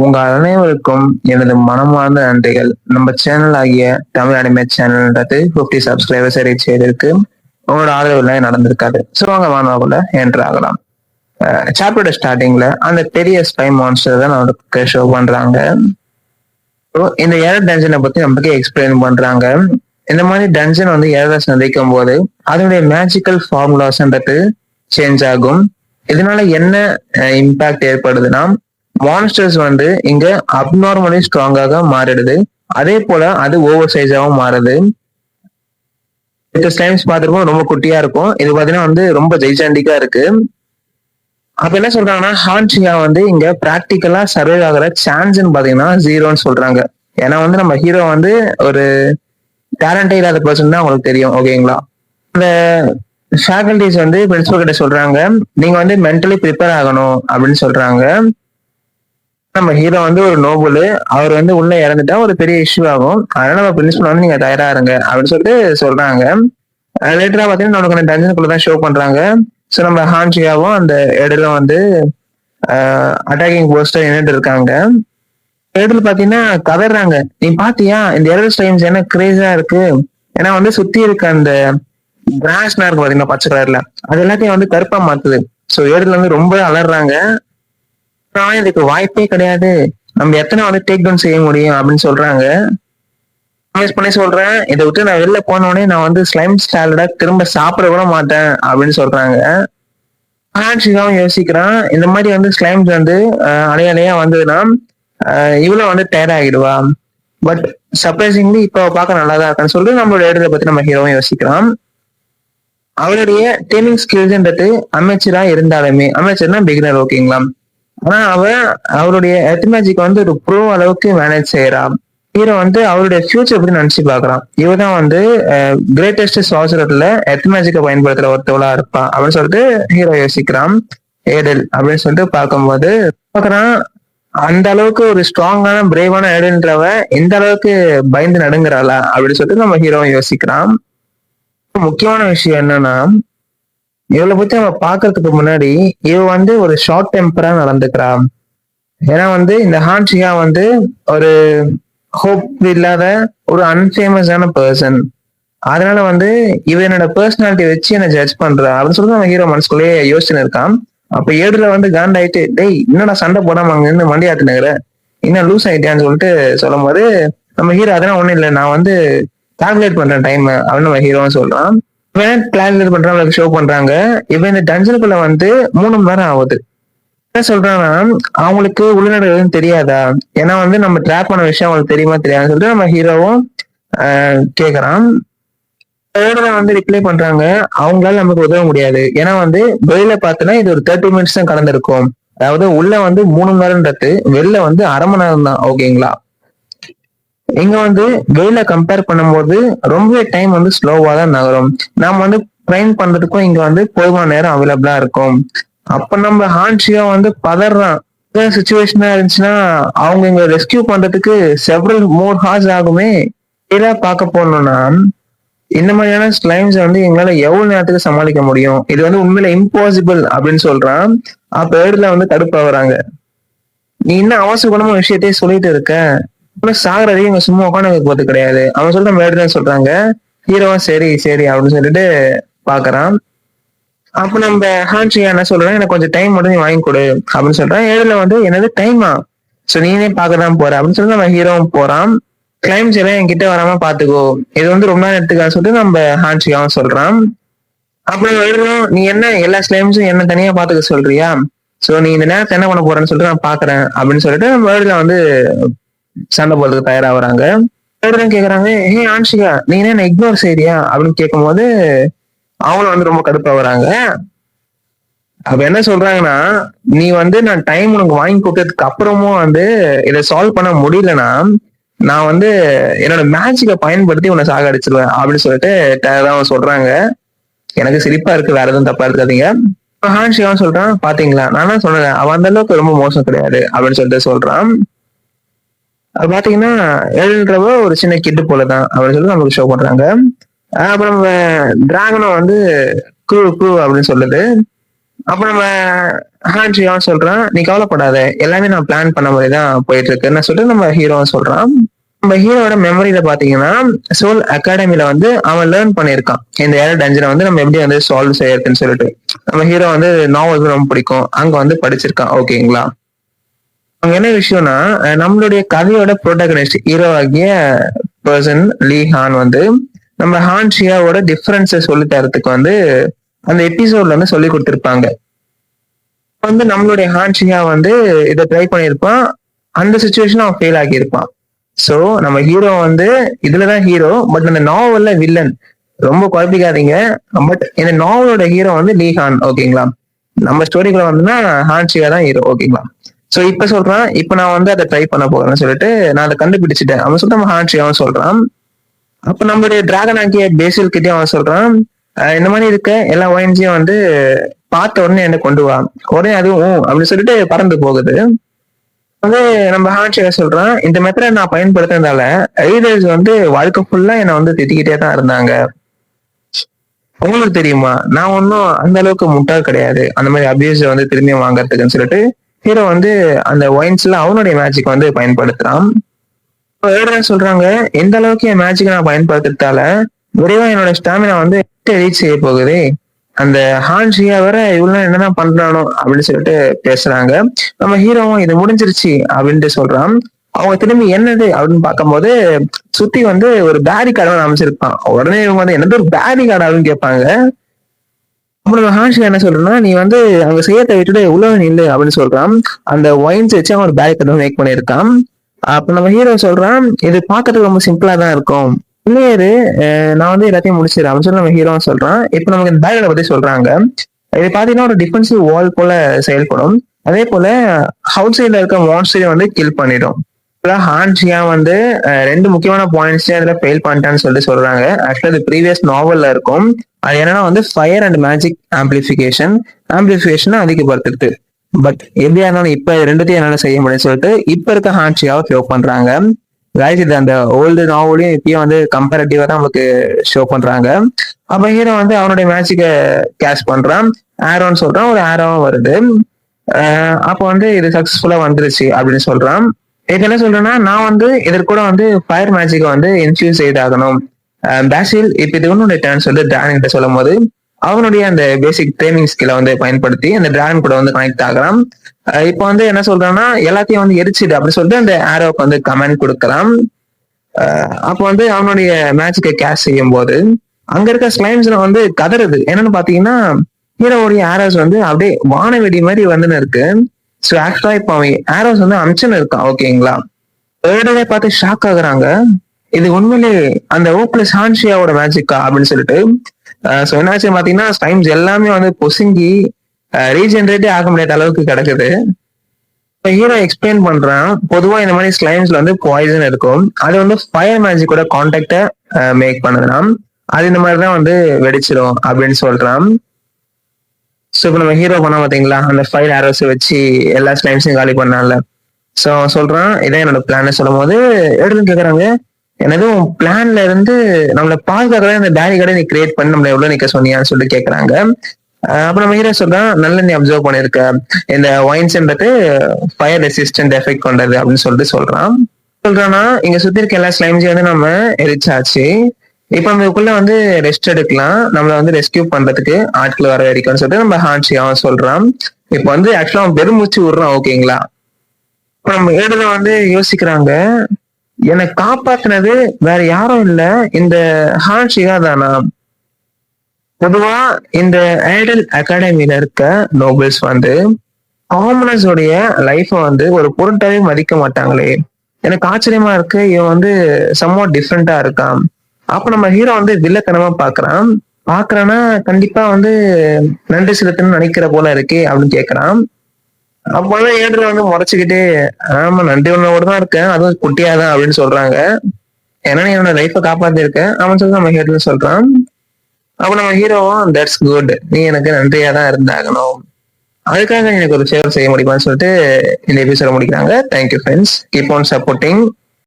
உங்க அனைவருக்கும் எனது மனமார்ந்த நன்றிகள். நம்ம சேனல் ஆகிய தமிழ் அனிமே சேனல்ன்றது 50 சப்ஸ்கிரைபர்ஸ் ரீச் செய்திருக்கு. உங்களோட ஆதரவு எல்லாம் நடந்திருக்காது. ஸோ வாங்க வானவாக்குள்ள என்ட்ரு ஆகலாம். சாப்டரோட ஸ்டார்டிங்ல அந்த பெரிய ஸ்பை மான்ஸ்டர் தான் நமக்கு ஷோ பண்றாங்க. இந்த எரர் டஞ்சனை பத்தி நமக்கு எக்ஸ்பிளைன் பண்றாங்க. இந்த மாதிரி டஞ்சன் வந்து எரரை சந்திக்கும் போது அதனுடைய மேஜிக்கல் ஃபார்முலாஸ்ன்றது சேஞ்ச் ஆகும். இதனால என்ன இம்பாக்ட் ஏற்படுதுன்னா, மான்ஸ்டர்ஸ் வந்து இங்க அப்நார்மலி ஸ்ட்ராங்காக மாறிடுது. அதே போல அது ஓவர் சைஸாகவும் மாறுது. ஸ்லைம்ஸ் பார்த்துருப்போம், ரொம்ப குட்டியா இருக்கும். இது பாத்தீங்கன்னா வந்து ரொம்ப ஜெய்சாண்டிக்கா இருக்கு. அப்ப என்ன சொல்றாங்கன்னா, ஹான்ஷியா வந்து இங்க பிராக்டிக்கலா சர்வே ஆகிற சான்ஸ்ன்னு பாத்தீங்கன்னா 0ன்னு சொல்றாங்க. ஏன்னா வந்து நம்ம ஹீரோ வந்து ஒரு டேலண்டே இல்லாத பர்சன் தான் உங்களுக்கு தெரியும். ஓகேங்களா? இந்த ஃபேக்கல்டிஸ் வந்து பிரின்சிபல் கிட்ட சொல்றாங்க, நீங்க வந்து மென்டலி ப்ரிப்பேர் ஆகணும் அப்படின்னு சொல்றாங்க. நம்ம ஹீரோ வந்து ஒரு நோபல், அவர் வந்து உள்ள இறந்துட்டா ஒரு பெரிய இஷ்யூ ஆகும். அதனால நம்ம பிரின்சிபல் வந்து நீங்க தயாரா இருங்க அப்படின்னு சொல்லிட்டு சொல்றாங்க. லேட்டரா பாத்தீங்கன்னா நமக்கு அந்த டஞ்சனுக்குள்ள தான் ஷோ பண்றாங்க. ஸோ நம்ம ஹான்ஷியாவும் அந்த இடையில வந்து அட்டாக்கிங் போஸ்டர் நின்றுட்டு இருக்காங்க. இடத்துல பாத்தீங்கன்னா கதறாங்க, நீ பாத்தியா இந்த எரர் ஸ்டைம்ஸ் என்ன கிரேஸா இருக்கு. ஏன்னா வந்து சுத்தி இருக்க அந்த கிராஸ்னா இருக்கு பாத்தீங்கன்னா பச்சை கலர்ல, அது எல்லாத்தையும் வந்து கருப்பா மாத்துது. ஸோ ஏடுல வந்து ரொம்ப அலறாங்க. இதுக்கு வாய்ப்பே கிடையாது, நம்ம எத்தனை வந்து டேக் டவுன் செய்ய முடியும் அப்படின்னு சொல்றாங்க. பண்ணி சொல்றேன், இதை விட்டு நான் வெளில போனோடனே நான் வந்து ஸ்லைம் சாலடா திரும்ப சாப்பிட கூட மாட்டேன் அப்படின்னு சொல்றாங்க. ஹான்ஷிகாவும் யோசிக்கிறான், இந்த மாதிரி வந்து ஸ்லைம்ஸ் வந்து அலையலையா வந்ததுன்னா இவ்வளவு வந்து டயர்ட் ஆகிடுவா. பட் சர்ப்ரைசிங்லி இப்போ பார்க்க நல்லா தான் இருக்கான்னு சொல்லிட்டு நம்மளோட இடத்தை பத்தி நம்ம ஹீரோவும் யோசிக்கிறான். அவளுடைய டேமிங் ஸ்கில்ஸ்ன்றது அமைச்சரா இருந்தாலுமே, அமைச்சர்னா பிகினர் ஓகேங்களா, ஆனா அவருடைய எர்த் மேஜிக் வந்து ஒரு ப்ரோ அளவுக்கு மேனேஜ் செய்யறான். ஹீரோ வந்து அவருடைய ஃபியூச்சர் பத்தி நினைச்சு பாக்குறான். இவன் தான் வந்து கிரேட்டஸ்ட் சார்ஜர்ல எர்த் மேஜிக்கை பயன்படுத்துற ஒருத்தவளா இருப்பான் அப்படின்னு சொல்லிட்டு ஹீரோ யோசிக்கிறான். ஏடல் அப்படின்னு சொல்லிட்டு பார்க்கும்போது பாக்குறான், அந்த அளவுக்கு ஒரு ஸ்ட்ராங்கான பிரேவான ஏடல்ன்றவ எந்த அளவுக்கு பயந்து நடுங்குறாளா அப்படின்னு சொல்லிட்டு நம்ம ஹீரோவை யோசிக்கிறான். முக்கியமான விஷயம் என்னன்னா, இவளை பத்தி நம்ம பாக்குறதுக்கு முன்னாடி இவ வந்து ஒரு ஷார்ட் டெம்பரா நடந்துக்கிறா. ஏன்னா வந்து இந்த ஹான்ஷியா வந்து ஒரு ஹோப் இல்லாத ஒரு அன்ஃபேமஸான பர்சன். அதனால வந்து இவ என்னோட பர்சனாலிட்டி வச்சு என்ன ஜட்ஜ் பண்றா அப்படின்னு சொல்லிட்டு நம்ம ஹீரோ மனசுக்குள்ளேயே யோசனை இருக்கான். அப்ப ஏடுல வந்து காண்டாயிட்டு, டேய் என்னடா சண்டை போடாம அங்க இருந்து வண்டி ஆட்டுனுங்கிற, இன்னும் லூஸ் ஆயிட்டியான்னு சொல்லிட்டு சொல்லும் போது நம்ம ஹீரோ அதெல்லாம் ஒண்ணும் இல்லை, நான் வந்து கால்குலேட் பண்றேன் டைம் அப்படின்னு நம்ம ஹீரோன்னு சொல்றான். இவன் கால்குலேட் பண்றான், அவளுக்கு ஷோ பண்றாங்க. இவன் இந்த டஞ்சனுக்குள்ள வந்து 3 மணி நேரம் ஆகுது. என்ன சொல்றாங்கன்னா, அவங்களுக்கு உள்நடவு தெரியாதா, ஏன்னா வந்து நம்ம ட்ராப் பண்ண விஷயம் அவங்களுக்கு தெரியுமா தெரியாதுன்னு சொல்லிட்டு நம்ம ஹீரோவும் கேக்குறான். வந்து ரிப்ளை பண்றாங்க, அவங்களால நமக்கு உதவ முடியாது. ஏன்னா வந்து வெளியில பார்த்தோன்னா இது ஒரு 30 மினிட்ஸ் தான் கடந்திருக்கும். அதாவது உள்ள வந்து 3 மணி நேரம்ன்றது, வெளில வந்து அரை மணி நேரம் தான். ஓகேங்களா? இங்க வந்து வெளியில கம்பேர் பண்ணும்போது ரொம்பவே டைம் வந்து ஸ்லோவா தான் நகரும். நாம வந்து ட்ரைன் பண்றதுக்கும் இங்க வந்து போதுமான நேரம் அவைலபிளா இருக்கும். அப்ப நம்ம ஹான்ஷியா வந்து பதறான். சுச்சுவேஷனா இருந்துச்சுன்னா அவங்க இங்க ரெஸ்கியூ பண்றதுக்கு செவரல் மோர் ஹார்ஸ் ஆகுமே. இதா பார்க்க போனோம்னா இந்த மாதிரியான ஸ்லைம்ஸ் வந்து எங்களால எவ்வளவு நேரத்துக்கு சமாளிக்க முடியும், இது வந்து உண்மையில இம்பாசிபிள் அப்படின்னு சொல்றான். அப்ப ஏடுல வந்து தடுப்பாகிறாங்க, நீ இன்னும் அவசர குணமா விஷயத்தையே சொல்லிட்டு இருக்க, சாகரதே இங்க சும்மா உட்காந்து போறது கிடையாது அவன் சொல்லிட்டு மேடுதான் சொல்றாங்க. ஹீரோவா சரி சரி அப்படின்னு சொல்லிட்டு பாக்குறான். அப்ப நம்ம ஹான்ஷியா என்ன சொல்றேன், எனக்கு கொஞ்சம் டைம் மட்டும் நீ வாங்கி கொடு அப்படின்னு சொல்றான். ஏழுல வந்து என்னது டைமா, சோ நீனே பாக்கதான் போற அப்படின்னு சொல்லி நம்ம ஹீரோவும் போறான். கிளைம்ஸ் எல்லாம் என்கிட்ட வராம பாத்துக்கோ, இது வந்து ரொம்ப நாள் எடுத்துக்கான்னு சொல்லிட்டு நம்ம ஹான்ஷியாவும் சொல்றான். அப்புறம் எழுதுறோம், நீ என்ன எல்லா ஸ்லைம்ஸும் என்ன தனியா பாத்துக்க சொல்றியா, சோ நீ இந்த நேரத்தை என்ன பண்ண போறேன்னு சொல்லிட்டு நான் பாக்குறேன் அப்படின்னு சொல்லிட்டு வேர்டுல வந்து சண்டை போடுறதுக்கு தயாராகிறாங்க. கேக்குறாங்க, ஹே ஆன்ஷிகா நீ என்ன இக்னோர் செய்யறியா அப்படின்னு கேட்கும் போது அவங்களும் வந்து ரொம்ப கடுப்பா வராங்க. அப்ப என்ன சொல்றாங்கன்னா, நீ வந்து நான் டைம் உனக்கு வாங்கி கொடுத்ததுக்கு அப்புறமும் வந்து இதை சால்வ் பண்ண முடியலன்னா நான் வந்து என்னோட மேஜிக்கை பயன்படுத்தி உன்னை சாக அடிச்சிருவேன் அப்படின்னு சொல்லிட்டு தான் சொல்றாங்க. எனக்கு சிரிப்பா இருக்கு, வேற எதுவும் தப்பா இருக்காதீங்க. ஹான்ஷியாவும் சொல்றான், பாத்தீங்களா நான் தான் சொன்னேன் அவன் அந்த அளவுக்கு ரொம்ப மோசம் கிடையாது அப்படின்னு சொல்லிட்டு சொல்றான். அது பாத்தீங்கன்னா ஏழுன்றவ ஒரு சின்ன கிட்டு போலதான் அப்படின்னு சொல்லி நமக்கு ஷோ பண்றாங்க. அப்புறம் டிராகனும் வந்து க்ரூ அப்படின்னு சொல்லுது. அப்ப நம்ம ஹான்ஷியா சொல்றான், நீ கவலைப்படாத, எல்லாமே நான் பிளான் பண்ண மாதிரி தான் போயிட்டு இருக்குன்னு சொல்லிட்டு நம்ம ஹீரோ சொல்றான். நம்ம ஹீரோட மெமரியில பாத்தீங்கன்னா சோல் அகாடமில வந்து அவன் லேர்ன் பண்ணியிருக்கான் இந்த ஏர் டஞ்சனை வந்து நம்ம எப்படி வந்து சால்வ் செய்யறதுன்னு சொல்லிட்டு. நம்ம ஹீரோ வந்து நாவல்ஸ் ரொம்ப பிடிக்கும், அங்க வந்து படிச்சிருக்கான். ஓகேங்களா? அங்க என்ன விஷயம்னா நம்மளுடைய கதையோட ப்ரோட்டகனிஸ்ட் ஹீரோ ஆகிய பர்சன் லீ ஹான் வந்து நம்ம ஹான் ஷியாவோட டிஃபரன்ஸை சொல்லி தரத்துக்கு வந்து அந்த எபிசோட்ல வந்து சொல்லி கொடுத்திருப்பாங்க. வந்து நம்மளுடைய ஹான் ஷியா வந்து இதை ட்ரை பண்ணியிருப்பான், அந்த சுச்சுவேஷன் அவன் ஃபெயில் ஆகியிருப்பான். சோ நம்ம ஹீரோ வந்து இதுலதான் ஹீரோ, பட் அந்த நாவல்ல வில்லன். ரொம்ப குழப்பிக்காதீங்க. பட் இந்த நாவலோட ஹீரோ வந்து லீ ஹான். ஓகேங்களா? நம்ம ஸ்டோரிக்குள்ள வந்துன்னா ஹான் ஷியா தான் ஹீரோ. ஓகேங்களா? சோ இப்ப சொல்றான், இப்ப நான் வந்து அதை ட்ரை பண்ண போறேன்னு சொல்லிட்டு நான் அதை கண்டுபிடிச்சிட்டேன் அவன் சொல்லிட்டு நம்ம ஹான் ஷியாவும் சொல்றான். அப்ப நம்மளுடைய டிராகன் ஆகிய பேசில் கிட்டே அவன் சொல்றான், இந்த மாதிரி இருக்க எல்லா ஒயின்ஸையும் வந்து பார்த்த உடனே என்ன கொண்டு வா, உடனே அதுவும் அப்படின்னு சொல்லிட்டு பறந்து போகுது. வந்து நம்ம ஹான்ஷியா சொல்றான், இந்த மெத்தட் நான் பயன்படுத்தினதால ஐடல்ஸ் வந்து வாழ்க்கை ஃபுல்லா என்னை வந்து திட்டிக்கிட்டே தான் இருந்தாங்க. உங்களுக்கு தெரியுமா, நான் ஒன்னும் அந்த அளவுக்கு முட்டாள் கிடையாது அந்த மாதிரி அபியூஸ் வந்து திரும்பியும் வாங்கறதுக்குன்னு சொல்லிட்டு ஹீரோ வந்து அந்த ஒயின்ஸ்ல அவனுடைய மேஜிக் வந்து பயன்படுத்துறான். சொல்றாங்க, எந்த அளவுக்கு என் மேஜிக் நான் பயன்படுத்துறதால விரைவா என்னோட ஸ்டாமினா வந்து ரீச் செய்ய போகுது. அந்த ஹான்ஷியா வர இவ்வளவு என்னதான் பண்றானோ அப்படின்னு சொல்லிட்டு பேசுறாங்க. நம்ம ஹீரோவும் இது முடிஞ்சிருச்சு அப்படின்ட்டு சொல்றான். அவங்க திரும்பி என்னது அப்படின்னு பார்க்கும்போது சுத்தி வந்து ஒரு பேரிகார்டு அமைச்சிருப்பான். உடனே இவங்க வந்து என்னது ஒரு பேரிகார்டு அப்படின்னு கேட்பாங்க. அப்புறம் ஹான்ஷியா என்ன சொல்றேன்னா, நீ வந்து அங்க செய்யத்தை விட்டுட்டு உள்ள நில்லு அப்படின்னு சொல்றான். அந்த ஒயின்ஸ் வச்சு அவன் ஒரு பேரிகார்டு மேக் பண்ணியிருக்கான். அப்ப நம்ம ஹீரோ சொல்றான், இது பாக்குறதுக்கு ரொம்ப சிம்பிளா தான் இருக்கும், இல்லையாரு நான் வந்து எல்லாத்தையும் முடிச்சிடறேன் அப்படின்னு சொல்லி நம்ம ஹீரோ சொல்றான். இப்ப நமக்கு இந்த பேக்கை பத்தி சொல்றாங்க. இது பாத்தீங்கன்னா ஒரு டிஃபென்சிவ் வால் போல செயல்படும். அதே போல அவுட் சைட்ல இருக்க மான்ஸ்டரை வந்து கில் பண்ணிடும். ஹான்ஷியா வந்து ரெண்டு முக்கியமான பாயிண்ட்ஸ் அதுல ஃபெயில் பண்ணிட்டான்னு சொல்லிட்டு சொல்றாங்க. ஆக்சுவலா இது ப்ரீவியஸ் நாவல்ல இருக்கும். அது என்னன்னா வந்து ஃபயர் அண்ட் மேஜிக் ஆம்பிளிஃபிகேஷன் அதிகப்படுத்துறது. பட் எப்படியா இருந்தாலும் இப்ப ரெண்டுத்தையும் என்னால செய்ய முடியும்னு சொல்லிட்டு இப்ப இருக்க ஹான்ஷியாவை ஷோ பண்றாங்க. இது அந்த ஓல்டு நாவலையும் இப்பயும் வந்து கம்பேரிட்டிவா தான் நமக்கு ஷோ பண்றாங்க. அப்ப ஹீரோ வந்து அவனுடைய மேஜிக்கை கேஷ் பண்றான். ஆரோன்னு சொல்றான், ஒரு ஆரோவும் வருது. அப்போ வந்து இது சக்சஸ்ஃபுல்லா வந்துருச்சு அப்படின்னு சொல்றான். இது என்ன சொல்றேன்னா, நான் வந்து இதற்கு கூட வந்து ஃபயர் மேஜிக்கை வந்து இன்ஃபியூஸ் செய்தாகணும். பேசில் இப்ப இது உன்னுடைய டேர்ன் சொல்லி டிராகன் கிட்ட சொல்லும் போது அவனுடைய அந்த பேசிக் ட்ரைனிங் ஸ்கில்லை வந்து பயன்படுத்தி அந்த டிராகன் கூட வந்து கனெக்ட் ஆகலாம். இப்ப வந்து என்ன சொல்றான்னா, எல்லாத்தையும் வந்து எரிச்சிடு அப்படின்னு சொல்லிட்டு அந்த ஆரோவுக்கு வந்து கமெண்ட் கொடுக்கலாம். அப்போ வந்து அவனுடைய மேஜிக்கை கேஷ் செய்யும் போது அங்க இருக்க ஸ்லைம்ஸ்ல வந்து கதறுது. என்னன்னு பாத்தீங்கன்னா, ஹீரோவுடைய ஆரோஸ் வந்து அப்படியே வானவெடி மாதிரி வந்துன்னு இருக்கு. ஸோ ஆக்சுவலா இப்போ அவன் ஆரோஸ் வந்து அம்சன் இருக்கான். ஓகேங்களா? தேர்டே பார்த்து ஷாக் ஆகுறாங்க, இது உண்மையிலே அந்த ஓப்ளஸ் ஹான்ஷியாவோட மேஜிக்கா அப்படின்னு சொல்லிட்டு. ஸோ என்னாச்சு பாத்தீங்கன்னா, ஸ்லைம்ஸ் எல்லாமே வந்து பொசுங்கி ரீஜென்ரேட்டே ஆக முடியாத அளவுக்கு கிடக்குது. ஹீரோ எக்ஸ்பிளைன் பண்றான், பொதுவா இந்த மாதிரி ஸ்லைம்ஸ்ல வந்து பாய்சன் இருக்கும், அது வந்து ஃபயர் மேஜிக்கோட கான்டாக்ட மேக் பண்ணுதுன்னா அது இந்த மாதிரிதான் வந்து வெடிச்சிடும் அப்படின்னு சொல்றான். ஸோ இப்போ நம்ம ஹீரோ பண்ணா பாத்தீங்களா, அந்த ஃபயர் ஆரோஸ் வச்சு எல்லா ஸ்லைம்ஸையும் காலி பண்ணான்ல. ஸோ சொல்றான், இதான் என்னோட பிளான் சொல்லும் போது எடுத்து கேக்குறாங்க, எனதும் பிளான்ல இருந்து நம்மளை பாதுகாக்கவே இந்த பேரிகார்டை நீ கிரியேட் பண்ணி நம்மளை எவ்வளவு நிக்க சொன்னியான்னு சொல்லி கேக்குறாங்க. அப்ப நம்ம ஹீரோ சொல்றான், நல்ல நீ அப்சர்வ் பண்ணிருக்க, இந்த ஒயின்ஸ்ன்றது ஃபயர் ரெசிஸ்டன்ட் எஃபெக்ட் கொண்டது அப்படின்னு சொல்லிட்டு சொல்றான்னா, இங்க சுத்தி இருக்க எல்லா ஸ்லைம்ஸையும் வந்து நம்ம எரிச்சாச்சு. இப்ப நம்மளுக்குள்ள வந்து ரெஸ்ட் எடுக்கலாம், நம்மள வந்து ரெஸ்கியூ பண்றதுக்கு ஆட்கள் வர வரைக்கும்னு சொல்லிட்டு நம்ம ஹான்ஷியாவும் சொல்றான். இப்ப வந்து ஆக்சுவலா அவன் பெருமூச்சு விடுறான். ஓகேங்களா? இப்ப நம்ம ஏடுல வந்து யோசிக்கிறாங்க, என்னை காப்பாத்தினது வேற யாரும் இல்ல, இந்த ஹான்ஷியா தானா? பொதுவா இந்த ஐடல் அகாடமியில இருக்க நோபல்ஸ் வந்து காமனர்ஸோடைய லைஃப வந்து ஒரு பொருட்டாவே மதிக்க மாட்டாங்களே. எனக்கு ஆச்சரியமா இருக்கு, இவன் வந்து சம்வாட் டிஃப்ரெண்டா இருக்கான். அப்ப நம்ம ஹீரோ வந்து வில்லத்தனமா பாக்குறான்னா கண்டிப்பா வந்து நன்றி செலுத்தணும்னு நினைக்கிற போல இருக்கே அப்படின்னு கேட்கறான். அப்பதான் ஏடுல வந்து முறைச்சுக்கிட்டே, ஆமா நன்றி உணவோட தான் இருக்கேன், அதுவும் குட்டியாதான் அப்படின்னு சொல்றாங்க. ஏன்னா நீ என்னோட லைஃப காப்பாத்திருக்கேன் அவன் சொல்லி நம்ம ஹீரோன்னு சொல்றான். அப்ப நம்ம ஹீரோவும் தட்ஸ் குட், நீ எனக்கு நன்றியா தான் இருந்தாகணும், அதுக்காக எனக்கு ஒரு ஃபேவர் செய்ய முடியுமான்னு சொல்லிட்டு இந்த எபிசோட முடிக்கிறாங்க. Thank you friends, keep on supporting